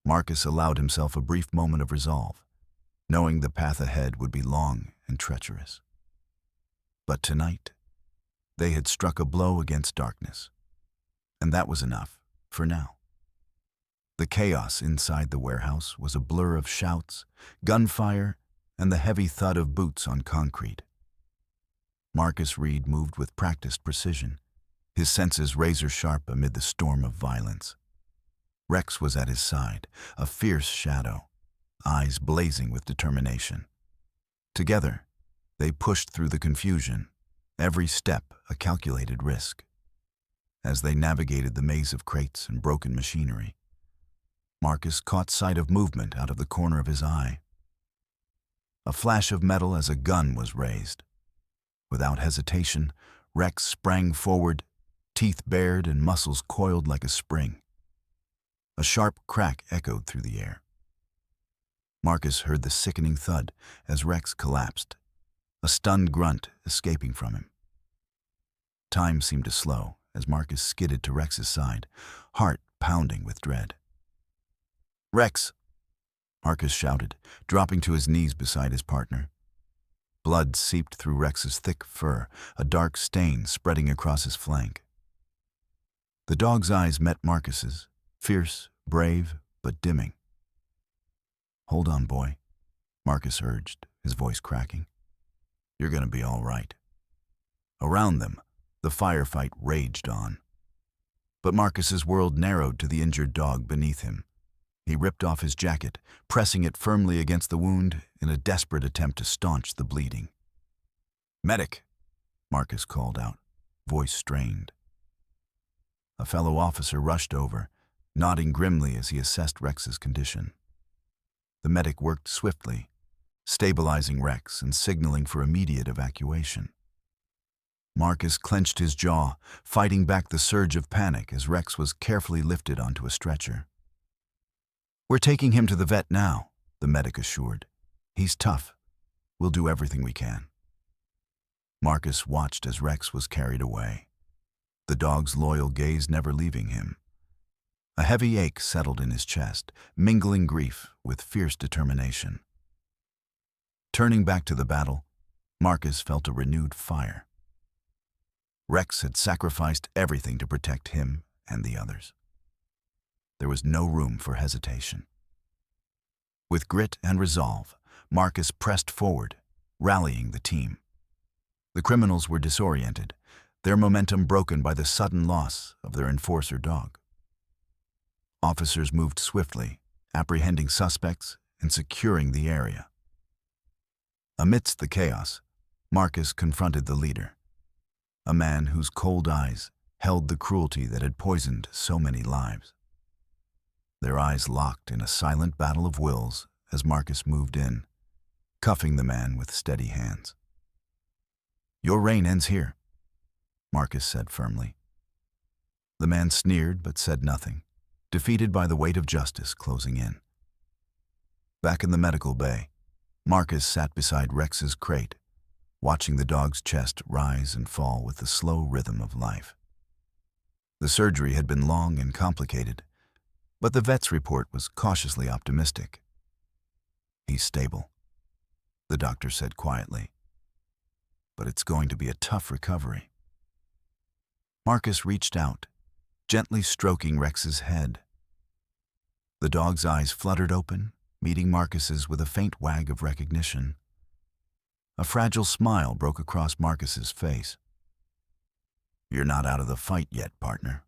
Marcus allowed himself a brief moment of resolve, knowing the path ahead would be long and treacherous. But tonight, they had struck a blow against darkness, and that was enough for now. The chaos inside the warehouse was a blur of shouts, gunfire, and the heavy thud of boots on concrete. Marcus Reed moved with practiced precision, his senses razor-sharp amid the storm of violence. Rex was at his side, a fierce shadow, eyes blazing with determination. Together, they pushed through the confusion, every step a calculated risk. As they navigated the maze of crates and broken machinery, Marcus caught sight of movement out of the corner of his eye. A flash of metal as a gun was raised. Without hesitation, Rex sprang forward, teeth bared and muscles coiled like a spring. A sharp crack echoed through the air. Marcus heard the sickening thud as Rex collapsed, a stunned grunt escaping from him. Time seemed to slow as Marcus skidded to Rex's side, heart pounding with dread. "Rex!" Marcus shouted, dropping to his knees beside his partner. Blood seeped through Rex's thick fur, a dark stain spreading across his flank. The dog's eyes met Marcus's, fierce, brave, but dimming. "Hold on, boy," Marcus urged, his voice cracking. "You're gonna be all right." Around them, the firefight raged on. But Marcus's world narrowed to the injured dog beneath him. He ripped off his jacket, pressing it firmly against the wound in a desperate attempt to staunch the bleeding. "Medic!" Marcus called out, voice strained. A fellow officer rushed over, nodding grimly as he assessed Rex's condition. The medic worked swiftly, stabilizing Rex and signaling for immediate evacuation. Marcus clenched his jaw, fighting back the surge of panic as Rex was carefully lifted onto a stretcher. "We're taking him to the vet now," the medic assured. "He's tough. We'll do everything we can." Marcus watched as Rex was carried away, the dog's loyal gaze never leaving him. A heavy ache settled in his chest, mingling grief with fierce determination. Turning back to the battle, Marcus felt a renewed fire. Rex had sacrificed everything to protect him and the others. There was no room for hesitation. With grit and resolve, Marcus pressed forward, rallying the team. The criminals were disoriented, their momentum broken by the sudden loss of their enforcer dog. Officers moved swiftly, apprehending suspects and securing the area. Amidst the chaos, Marcus confronted the leader, a man whose cold eyes held the cruelty that had poisoned so many lives. Their eyes locked in a silent battle of wills as Marcus moved in, cuffing the man with steady hands. "Your reign ends here," Marcus said firmly. The man sneered but said nothing, defeated by the weight of justice closing in. Back in the medical bay, Marcus sat beside Rex's crate, watching the dog's chest rise and fall with the slow rhythm of life. The surgery had been long and complicated, but the vet's report was cautiously optimistic. "He's stable," the doctor said quietly, "but it's going to be a tough recovery." Marcus reached out, gently stroking Rex's head. The dog's eyes fluttered open, meeting Marcus's with a faint wag of recognition. A fragile smile broke across Marcus's face. "You're not out of the fight yet, partner."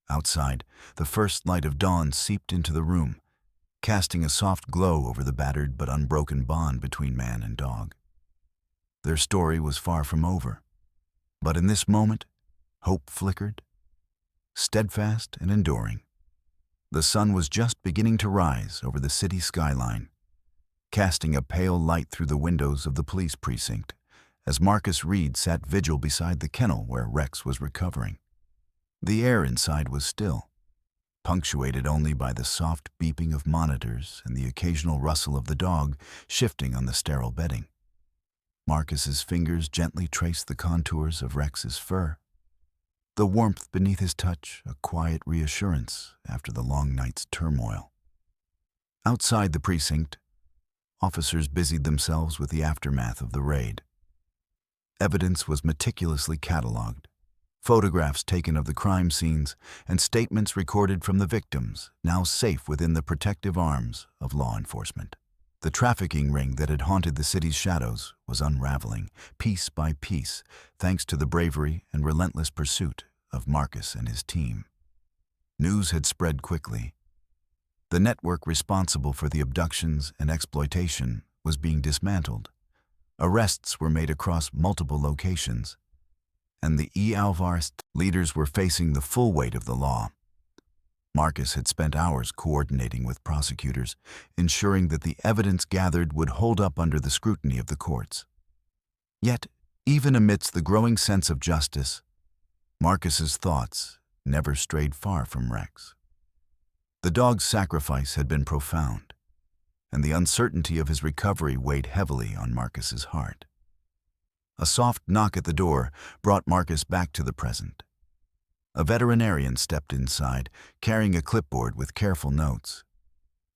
Outside, the first light of dawn seeped into the room, casting a soft glow over the battered but unbroken bond between man and dog. Their story was far from over, but in this moment, hope flickered, steadfast and enduring. The sun was just beginning to rise over the city skyline, casting a pale light through the windows of the police precinct as Marcus Reed sat vigil beside the kennel where Rex was recovering. The air inside was still, punctuated only by the soft beeping of monitors and the occasional rustle of the dog shifting on the sterile bedding. Marcus's fingers gently traced the contours of Rex's fur, the warmth beneath his touch a quiet reassurance after the long night's turmoil. Outside the precinct, officers busied themselves with the aftermath of the raid. Evidence was meticulously catalogued, photographs taken of the crime scenes, and statements recorded from the victims, now safe within the protective arms of law enforcement. The trafficking ring that had haunted the city's shadows was unraveling, piece by piece, thanks to the bravery and relentless pursuit of Marcus and his team. News had spread quickly. The network responsible for the abductions and exploitation was being dismantled. Arrests were made across multiple locations, and the Alvarez leaders were facing the full weight of the law. Marcus had spent hours coordinating with prosecutors, ensuring that the evidence gathered would hold up under the scrutiny of the courts. Yet, Even amidst the growing sense of justice, Marcus's thoughts never strayed far from Rex. The dog's sacrifice had been profound, and the uncertainty of his recovery weighed heavily on Marcus's heart. A soft knock at the door brought Marcus back to the present. A veterinarian stepped inside, carrying a clipboard with careful notes.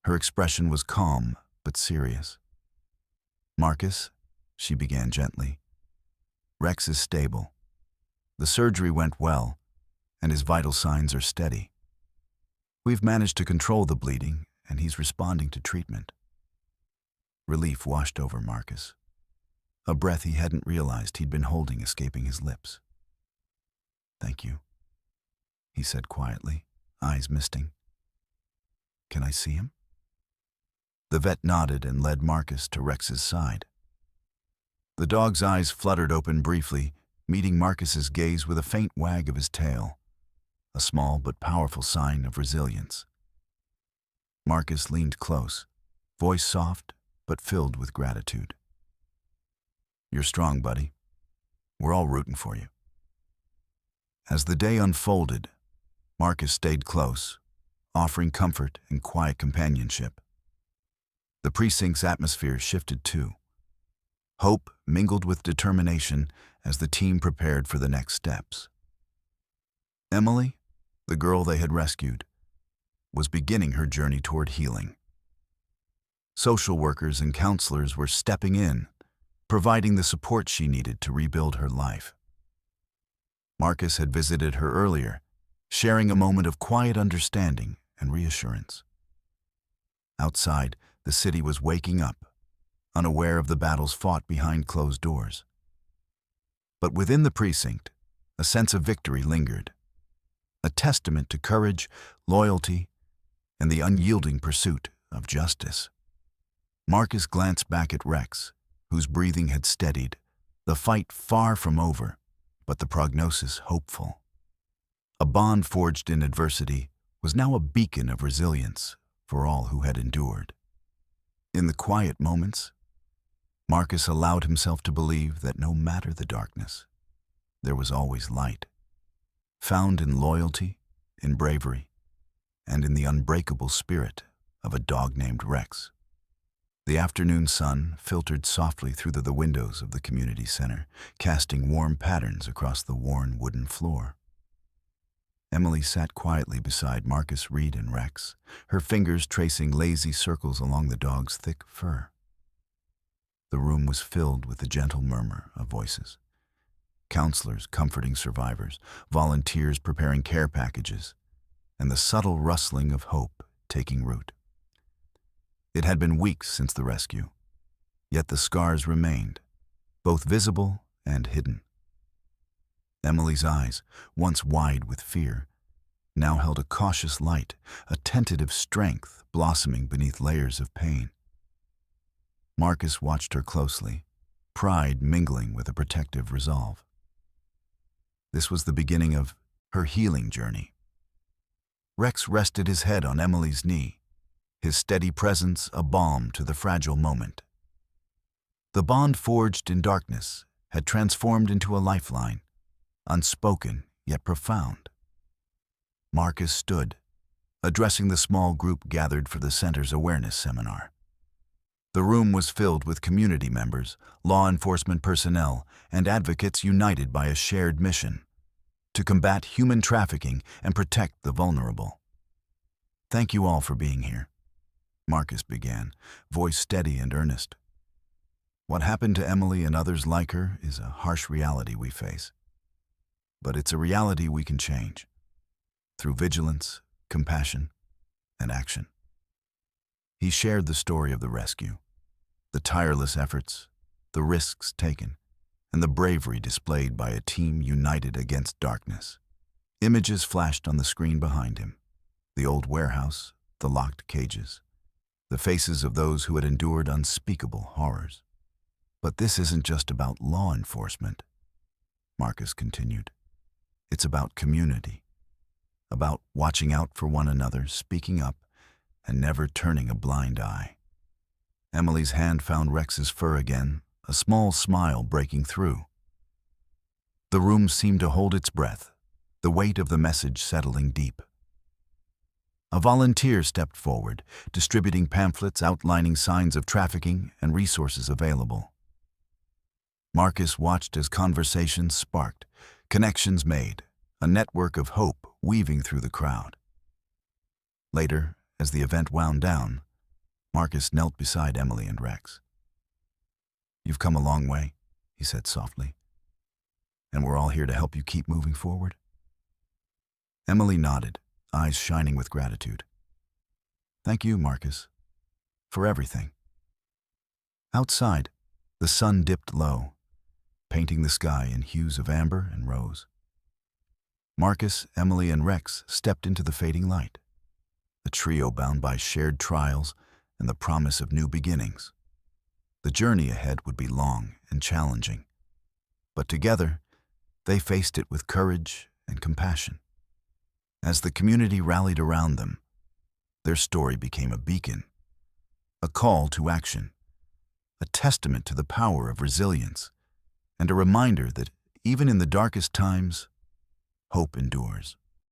Her expression was calm but serious. "Marcus," she began gently, "Rex is stable. The surgery went well, and his vital signs are steady. We've managed to control the bleeding, and he's responding to treatment." Relief washed over Marcus, a breath he hadn't realized he'd been holding escaping his lips. "Thank you," he said quietly, eyes misting. "Can I see him?" The vet nodded and led Marcus to Rex's side. The dog's eyes fluttered open briefly, meeting Marcus's gaze with a faint wag of his tail, a small but powerful sign of resilience. Marcus leaned close, voice soft but filled with gratitude. "You're strong, buddy. We're all rooting for you." As the day unfolded, Marcus stayed close, offering comfort and quiet companionship. The precinct's atmosphere shifted too. Hope mingled with determination as the team prepared for the next steps. Emily, the girl they had rescued, was beginning her journey toward healing. Social workers and counselors were stepping in, providing the support she needed to rebuild her life. Marcus had visited her earlier, sharing a moment of quiet understanding and reassurance. Outside, the city was waking up, unaware of the battles fought behind closed doors. But within the precinct, a sense of victory lingered, a testament to courage, loyalty, and the unyielding pursuit of justice. Marcus glanced back at Rex, whose breathing had steadied, the fight far from over, but the prognosis hopeful. A bond forged in adversity was now a beacon of resilience for all who had endured. In the quiet moments, Marcus allowed himself to believe that no matter the darkness, there was always light, found in loyalty, in bravery, and in the unbreakable spirit of a dog named Rex. The afternoon sun filtered softly through the windows of the community center, casting warm patterns across the worn wooden floor. Emily sat quietly beside Marcus, Reed, and Rex, her fingers tracing lazy circles along the dog's thick fur. The room was filled with the gentle murmur of voices. Counselors comforting survivors, volunteers preparing care packages, and the subtle rustling of hope taking root. It had been weeks since the rescue, yet the scars remained, both visible and hidden. Emily's eyes, once wide with fear, now held a cautious light, a tentative strength blossoming beneath layers of pain. Marcus watched her closely, pride mingling with a protective resolve. This was the beginning of her healing journey. Rex rested his head on Emily's knee, his steady presence a balm to the fragile moment. The bond forged in darkness had transformed into a lifeline, unspoken yet profound. Marcus stood, addressing the small group gathered for the center's awareness seminar. The room was filled with community members, law enforcement personnel, and advocates united by a shared mission: to combat human trafficking and protect the vulnerable. "Thank you all for being here," Marcus began, voice steady and earnest. "What happened to Emily and others like her is a harsh reality we face. But it's a reality we can change, through vigilance, compassion, and action." He shared the story of the rescue, the tireless efforts, the risks taken, and the bravery displayed by a team united against darkness. Images flashed on the screen behind him: the old warehouse, the locked cages, the faces of those who had endured unspeakable horrors. "But this isn't just about law enforcement," Marcus continued. "It's about community, about watching out for one another, speaking up, and never turning a blind eye." Emily's hand found Rex's fur again, a small smile breaking through. The room seemed to hold its breath, the weight of the message settling deep. A volunteer stepped forward, distributing pamphlets outlining signs of trafficking and resources available. Marcus watched as conversations sparked, connections made, a network of hope weaving through the crowd. Later, as the event wound down, Marcus knelt beside Emily and Rex. "You've come a long way," he said softly, "and we're all here to help you keep moving forward." Emily nodded, eyes shining with gratitude. "Thank you, Marcus, for everything." Outside, the sun dipped low, painting the sky in hues of amber and rose. Marcus, Emily, and Rex stepped into the fading light, a trio bound by shared trials and the promise of new beginnings. The journey ahead would be long and challenging, but together, they faced it with courage and compassion. As the community rallied around them, their story became a beacon, a call to action, a testament to the power of resilience, and a reminder that even in the darkest times, hope endures.